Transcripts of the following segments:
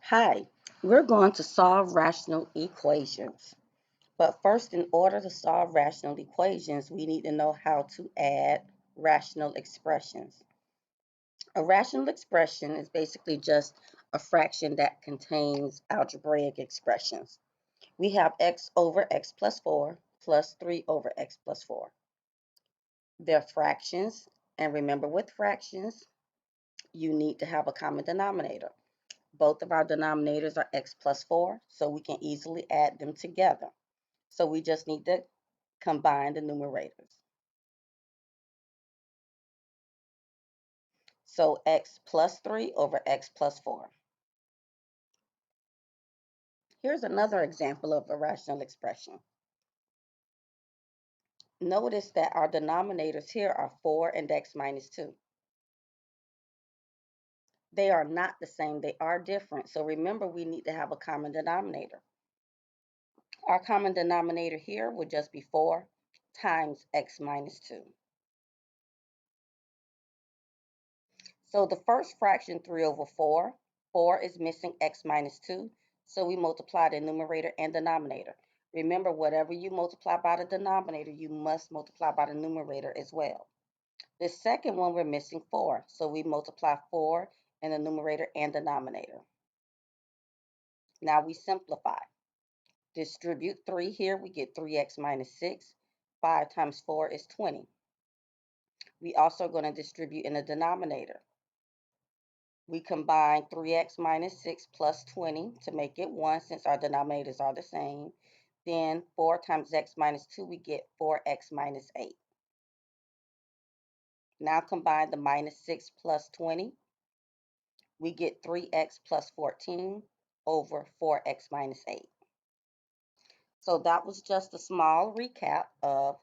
Hi, we're going to solve rational equations. But first, in order to solve rational equations, we need to know how to add rational expressions. A rational expression is basically just a fraction that contains algebraic expressions. We have x over x plus 4 plus 3 over x plus 4. They're fractions, and remember with fractions, you need to have a common denominator. Both of our denominators are x plus 4, so we can easily add them together. So we just need to combine the numerators. So x plus 3 over x plus 4. Here's another example of a rational expression. Notice that our denominators here are 4 and x minus 2. They are not the same, they are different. So remember, we need to have a common denominator. Our common denominator here would just be 4 times x minus 2. So the first fraction, 3 over 4, 4 is missing x minus 2, so we multiply the numerator and denominator. Remember, whatever you multiply by the denominator, you must multiply by the numerator as well. The second one, we're missing 4, so we multiply 4 in the numerator and denominator. Now we simplify. Distribute 3 here, we get 3x minus 6. 5 times 4 is 20. We also are going to distribute in the denominator. We combine 3x minus 6 plus 20 to make it 1 since our denominators are the same. Then 4 times x minus 2, we get 4x minus 8. Now combine the minus 6 plus 20. We get 3x plus 14 over 4x minus 8. So that was just a small recap of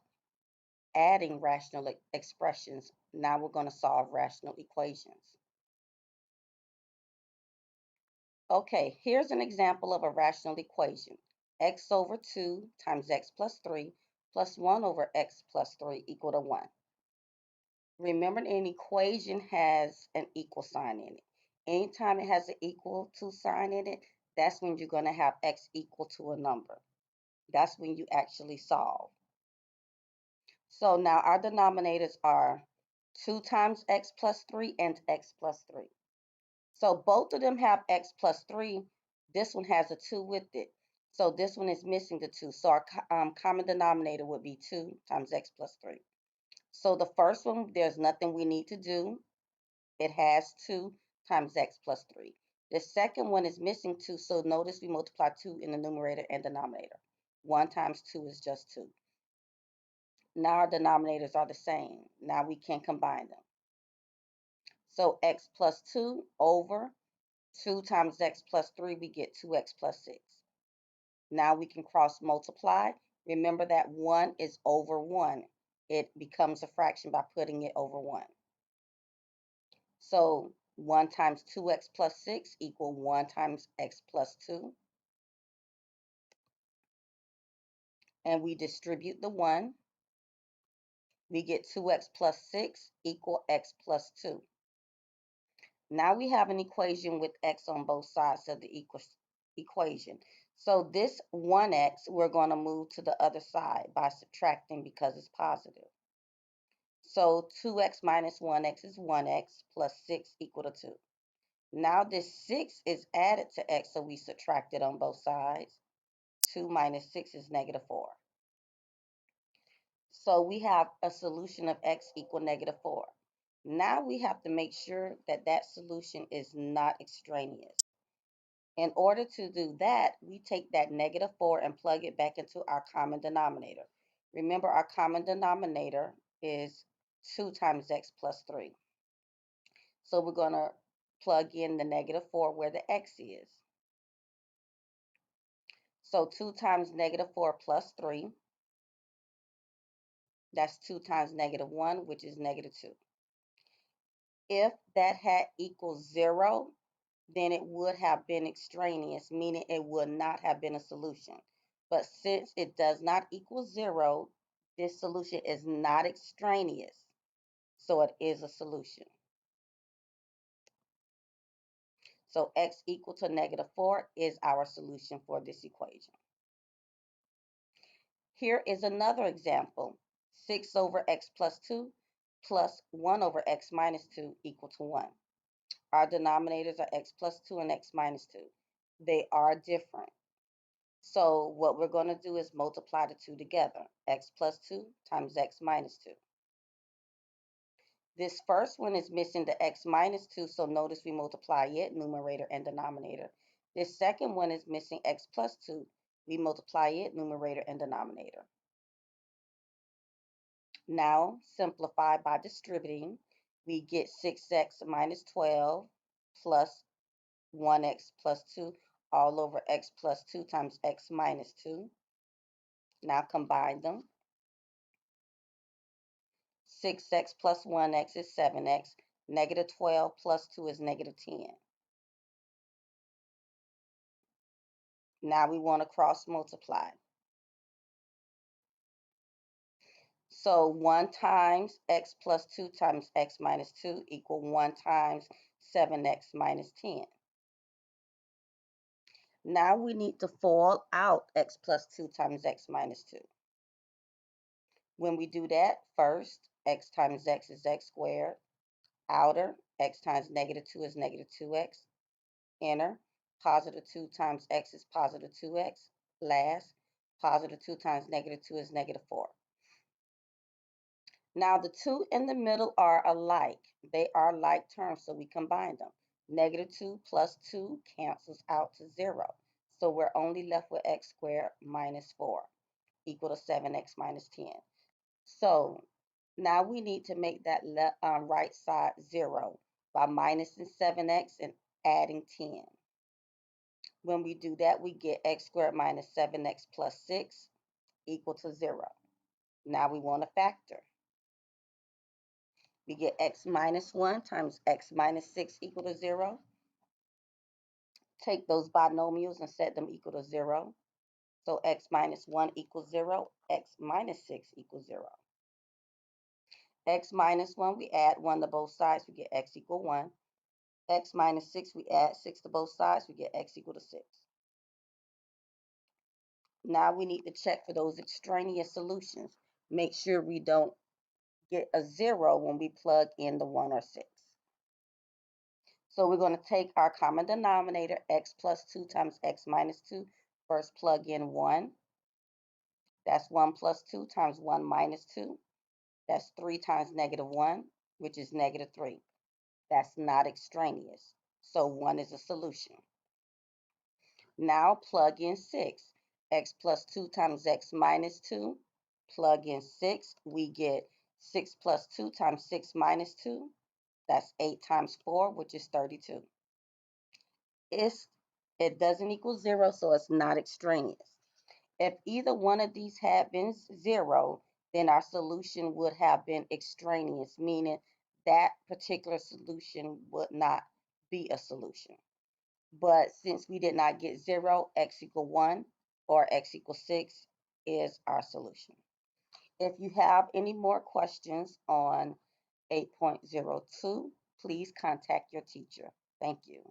adding rational expressions. Now we're going to solve rational equations. Okay, here's an example of a rational equation. X over 2 times x plus 3 plus 1 over x plus 3 equal to 1. Remember, an equation has an equal sign in it. Anytime it has an equal to sign in it, that's when you're going to have x equal to a number. That's when you actually solve. So now our denominators are 2 times x plus 3 and x plus 3. So both of them have x plus 3. This one has a 2 with it. So this one is missing the 2. So our common denominator would be 2 times x plus 3. So the first one, there's nothing we need to do. It has 2 times x plus 3. The second one is missing 2. So notice we multiply 2 in the numerator and denominator. 1 times 2 is just 2. Now our denominators are the same. Now we can combine them. So x plus 2 over 2 times x plus 3, we get 2x plus 6. Now we can cross multiply. Remember that 1 is over 1. It becomes a fraction by putting it over 1. So 1 times 2x plus 6 equal 1 times x plus 2. And we distribute the 1. We get 2x plus 6 equal x plus 2. Now we have an equation with x on both sides of the equation. So this 1x, we're going to move to the other side by subtracting because it's positive. So 2x minus 1x is 1x plus 6 equal to 2. Now this 6 is added to x, so we subtract it on both sides. 2 minus 6 is negative 4. So we have a solution of x equal negative 4. Now we have to make sure that that solution is not extraneous. In order to do that, we take that negative 4 and plug it back into our common denominator. Remember, our common denominator is 2 times x plus 3. So we're going to plug in the negative 4 where the x is. So 2 times negative 4 plus 3, that's 2 times negative 1, which is negative 2. If that had equals 0, then it would have been extraneous, meaning it would not have been a solution. But since it does not equal 0, this solution is not extraneous, so it is a solution. So x equal to -4 is our solution for this equation. Here is another example. 6 over x plus 2 plus 1 over x minus 2 equal to 1. Our denominators are x plus 2 and x minus 2. They are different. So what we're going to do is multiply the two together. X plus 2 times x minus 2. This first one is missing the x minus 2, so notice we multiply it, numerator and denominator. This second one is missing x plus 2. We multiply it, numerator and denominator. Now simplify by distributing. We get 6x minus 12 plus 1x plus 2 all over x plus 2 times x minus 2. Now combine them. 6x plus 1x is 7x. Negative 12 plus 2 is negative 10. Now we want to cross multiply. So 1 times x plus 2 times x minus 2 equal 1 times 7x minus 10. Now we need to FOIL out x plus 2 times x minus 2. When we do that, first, x times x is x squared. Outer, x times negative 2 is negative 2x. Inner, positive 2 times x is positive 2x. Last, positive 2 times negative 2 is negative 4. Now the 2 in the middle are alike. They are like terms, so we combine them. Negative 2 plus 2 cancels out to 0. So we're only left with x squared minus 4 equal to 7x minus 10. So now we need to make that right side 0 by minusing 7x and adding 10. When we do that, we get x squared minus 7x plus 6 equal to 0. Now we want to factor. We get x minus 1 times x minus 6 equal to 0. Take those binomials and set them equal to 0. So x minus 1 equals 0, x minus 6 equals 0. X minus 1, we add 1 to both sides, we get x equal 1. X minus 6, we add 6 to both sides, we get x equal to 6. Now we need to check for those extraneous solutions. Make sure we don't get a 0 when we plug in the 1 or 6. So we're going to take our common denominator, x plus 2 times x minus 2. First plug in 1. That's 1 plus 2 times 1 minus 2. That's 3 times negative 1, which is negative 3. That's not extraneous. So 1 is a solution. Now plug in 6. X plus 2 times x minus 2. Plug in 6. We get 6 plus 2 times 6 minus 2. That's 8 times 4, which is 32. It doesn't equal 0, so it's not extraneous. If either one of these had been 0, then our solution would have been extraneous, meaning that particular solution would not be a solution. But since we did not get 0, x equal 1 or x equals 6 is our solution. If you have any more questions on 8.02, please contact your teacher. Thank you.